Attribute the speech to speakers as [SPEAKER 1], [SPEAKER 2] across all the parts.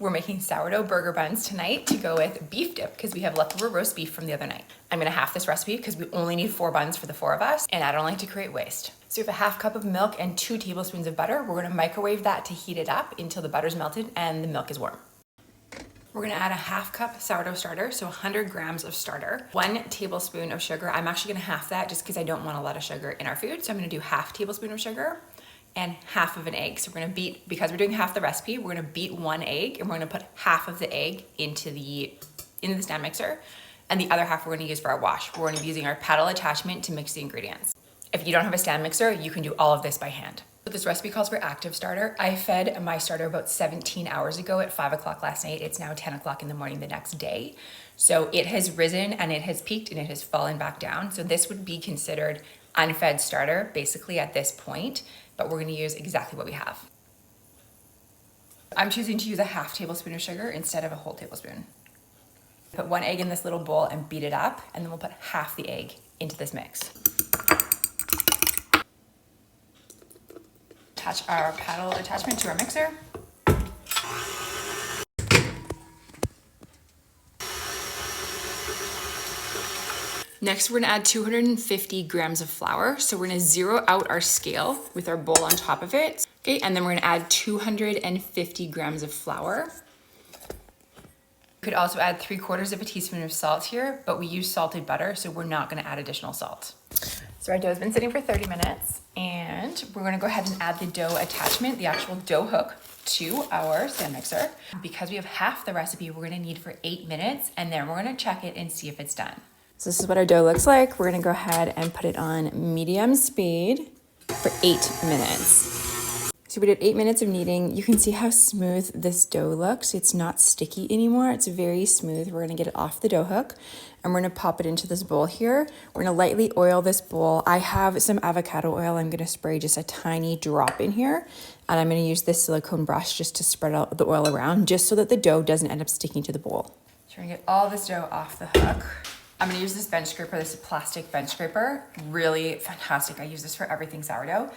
[SPEAKER 1] We're making sourdough burger buns tonight to go with beef dip because we have leftover roast beef from the other night. I'm gonna half this recipe because we only need 4 buns for the 4 of us, and I don't like to create waste. So we have a half cup of milk and 2 tablespoons of butter. We're gonna microwave that to heat it up until the butter's melted and the milk is warm. We're gonna add a half cup sourdough starter, so 100 grams of starter, 1 tablespoon of sugar. I'm actually gonna half that just because I don't want a lot of sugar in our food. So I'm gonna do half tablespoon of sugar and half of an egg. So we're gonna beat, because we're doing half the recipe, we're gonna beat 1 egg and we're gonna put half of the egg into the stand mixer, and the other half we're gonna use for our wash. We're gonna be using our paddle attachment to mix the ingredients. If you don't have a stand mixer, you can do all of this by hand. So this recipe calls for active starter. I fed my starter about 17 hours ago at 5 o'clock last night. It's now 10 o'clock in the morning the next day. So it has risen and it has peaked and it has fallen back down. So this would be considered unfed starter basically at this point, but we're gonna use exactly what we have. I'm choosing to use a half tablespoon of sugar instead of a whole tablespoon. Put 1 egg in this little bowl and beat it up, and then we'll put half the egg into this mix. Attach our paddle attachment to our mixer. Next, we're gonna add 250 grams of flour. So we're gonna zero out our scale with our bowl on top of it. Okay, and then we're gonna add 250 grams of flour. You could also add 3/4 of a teaspoon of salt here, but we use salted butter, so we're not gonna add additional salt. So our dough's been sitting for 30 minutes, and we're gonna go ahead and add the dough attachment, the actual dough hook, to our stand mixer. Because we have half the recipe, we're gonna need for 8 minutes, and then we're gonna check it and see if it's done. So this is what our dough looks like. We're gonna go ahead and put it on medium speed for 8 minutes. So we did 8 minutes of kneading. You can see how smooth this dough looks. It's not sticky anymore. It's very smooth. We're gonna get it off the dough hook and we're gonna pop it into this bowl here. We're gonna lightly oil this bowl. I have some avocado oil. I'm gonna spray just a tiny drop in here, and I'm gonna use this silicone brush just to spread out the oil around, just so that the dough doesn't end up sticking to the bowl. So we're gonna get all this dough off the hook. I'm gonna use this bench scraper, this plastic bench scraper, really fantastic. I use this for everything sourdough,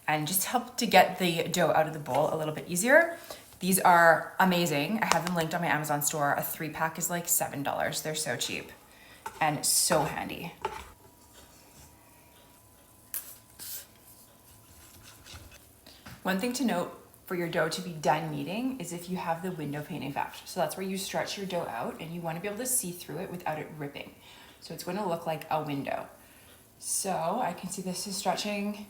[SPEAKER 1] and just help to get the dough out of the bowl a little bit easier. These are amazing. I have them linked on my Amazon store. A 3-pack is like $7. They're so cheap and so handy. One thing to note for your dough to be done kneading is if you have the window pane effect. So that's where you stretch your dough out and you want to be able to see through it without it ripping. So it's going to look like a window. So I can see this is stretching.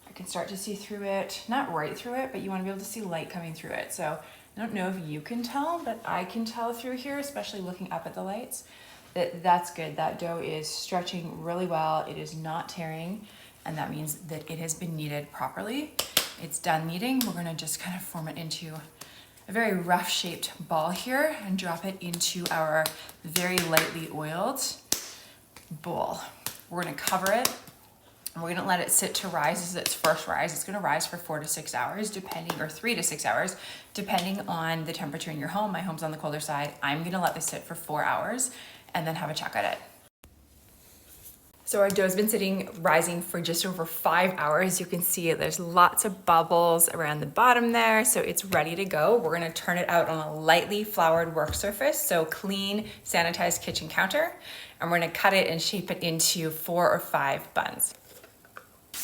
[SPEAKER 1] I can start to see through it, not right through it, but you want to be able to see light coming through it. So I don't know if you can tell, but I can tell through here, especially looking up at the lights, that's good. That dough is stretching really well. It is not tearing, and that means that it has been kneaded properly. It's done kneading. We're going to just kind of form it into a very rough shaped ball here and drop it into our very lightly oiled bowl. We're going to cover it and we're going to let it sit to rise. This is its first rise. It's going to rise for 4 to 6 hours, depending, or 3 to 6 hours, depending on the temperature in your home. My home's on the colder side. I'm going to let this sit for 4 hours and then have a check at it. So our dough's been sitting rising for just over 5 hours. You can see there's lots of bubbles around the bottom there, so it's ready to go. We're gonna turn it out on a lightly floured work surface, so clean, sanitized kitchen counter, and we're gonna cut it and shape it into 4 or 5 buns.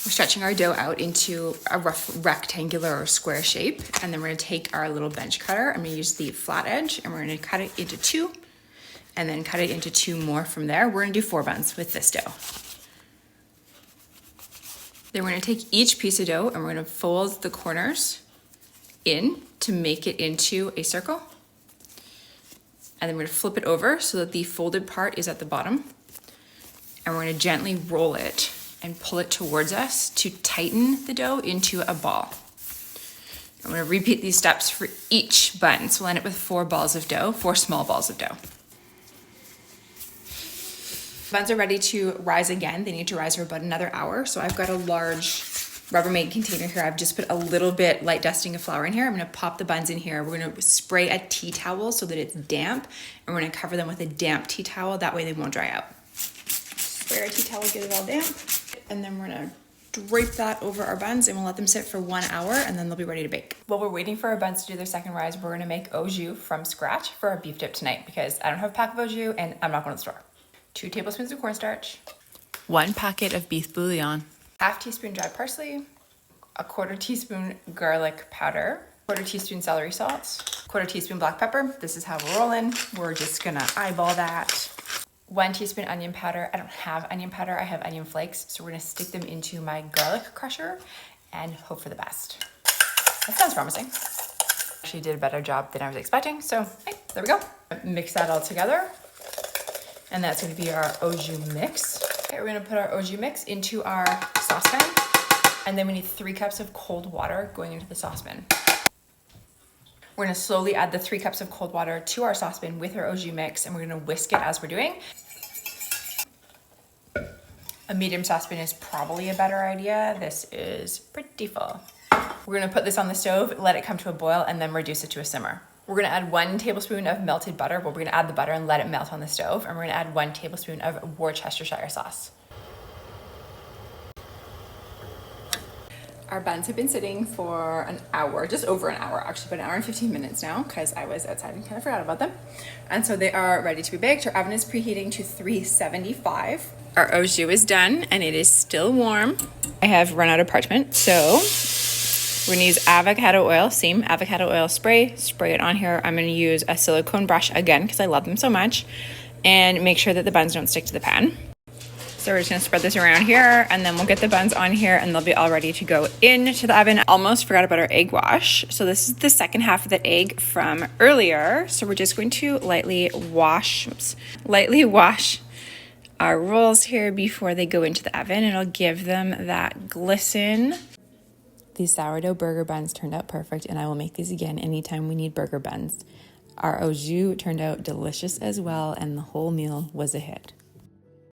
[SPEAKER 1] We're stretching our dough out into a rough rectangular or square shape, and then we're gonna take our little bench cutter. I'm gonna use the flat edge, and we're gonna cut it into 2, and then cut it into 2 more from there. We're gonna do 4 buns with this dough. Then we're gonna take each piece of dough and we're gonna fold the corners in to make it into a circle. And then we're gonna flip it over so that the folded part is at the bottom. And we're gonna gently roll it and pull it towards us to tighten the dough into a ball. I'm gonna repeat these steps for each bun. So we'll end up with 4 balls of dough, 4 small balls of dough. Buns are ready to rise again. They need to rise for about another hour. So I've got a large Rubbermaid container here. I've just put a little bit light dusting of flour in here. I'm gonna pop the buns in here. We're gonna spray a tea towel so that it's damp, and we're gonna cover them with a damp tea towel. That way they won't dry out. Spray our tea towel, get it all damp. And then we're gonna drape that over our buns and we'll let them sit for 1 hour and then they'll be ready to bake. While we're waiting for our buns to do their second rise, we're gonna make au jus from scratch for our beef dip tonight because I don't have a pack of au jus and I'm not going to the store. 2 tablespoons of cornstarch, 1 packet of beef bouillon, ½ teaspoon dry parsley, a 1/4 teaspoon garlic powder, 1/4 teaspoon celery salt, 1/4 teaspoon black pepper. This is how we're rolling. We're just gonna eyeball that. 1 teaspoon onion powder. I don't have onion powder, I have onion flakes. So we're gonna stick them into my garlic crusher and hope for the best. That sounds promising. Actually did a better job than I was expecting. So hey, there we go. Mix that all together. And that's gonna be our au jus mix. Okay, we're gonna put our au jus mix into our saucepan. And then we need 3 cups of cold water going into the saucepan. We're gonna slowly add the 3 cups of cold water to our saucepan with our au jus mix, and we're gonna whisk it as we're doing. A medium saucepan is probably a better idea. This is pretty full. We're gonna put this on the stove, let it come to a boil, and then reduce it to a simmer. We're gonna add 1 tablespoon of melted butter, but we're gonna add the butter and let it melt on the stove, and we're gonna add 1 tablespoon of Worcestershire sauce. Our buns have been sitting for an hour, just over an hour, actually, about 1 hour and 15 minutes now, because I was outside and kind of forgot about them. And so they are ready to be baked. Our oven is preheating to 375. Our au jus is done, and it is still warm. I have run out of parchment, so we're gonna use avocado oil, same avocado oil spray it on here. I'm gonna use a silicone brush again, because I love them so much, and make sure that the buns don't stick to the pan. So we're just gonna spread this around here and then we'll get the buns on here and they'll be all ready to go into the oven. Almost forgot about our egg wash. So this is the second half of the egg from earlier. So we're just going to lightly wash our rolls here before they go into the oven. It'll give them that glisten. These sourdough burger buns turned out perfect and I will make these again anytime we need burger buns. Our au jus turned out delicious as well and the whole meal was a hit.